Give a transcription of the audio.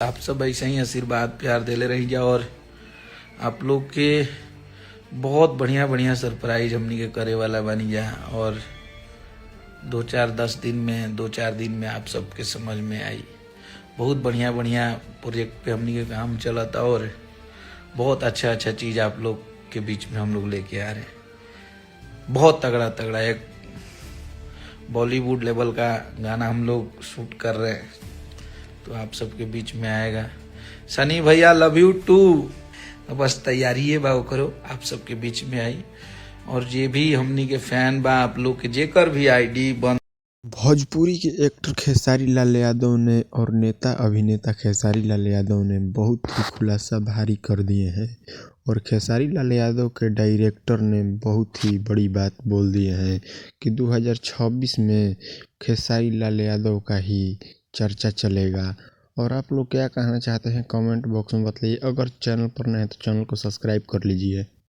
आप सब ऐसे ही आशीर्वाद प्यार देले रही जा और आप लोग के बहुत बढ़िया बढ़िया सरप्राइज हमनी के करे वाला बनी जा। और 2-4 दिन में आप सबके समझ में आई। बहुत बढ़िया बढ़िया प्रोजेक्ट पे हमनी के काम चलता और बहुत अच्छा अच्छा चीज़ आप लोग के बीच में हम लोग लेके आ रहे हैं। बहुत तगड़ा तगड़ा एक बॉलीवुड लेवल का गाना हम लोग शूट कर रहे हैं, तो आप सबके बीच में आएगा। सनी भैया लव यू टू। तो बस तैयारी है बा करो, आप सबके बीच में आई। और जे भी हमनी के फैन बा आप लोग के जेकर भी आईडी बंद। भोजपुरी के एक्टर खेसारी लाल यादव ने और नेता अभिनेता खेसारी लाल यादव ने बहुत ही खुलासा भारी कर दिए हैं और खेसारी लाल यादव के डायरेक्टर ने बहुत ही बड़ी बात बोल दिए हैं कि 2026 में खेसारी लाल यादव का ही चर्चा चलेगा। और आप लोग क्या कहना चाहते हैं कमेंट बॉक्स में बताइए। अगर चैनल पर नए हैं तो चैनल को सब्सक्राइब कर लीजिए।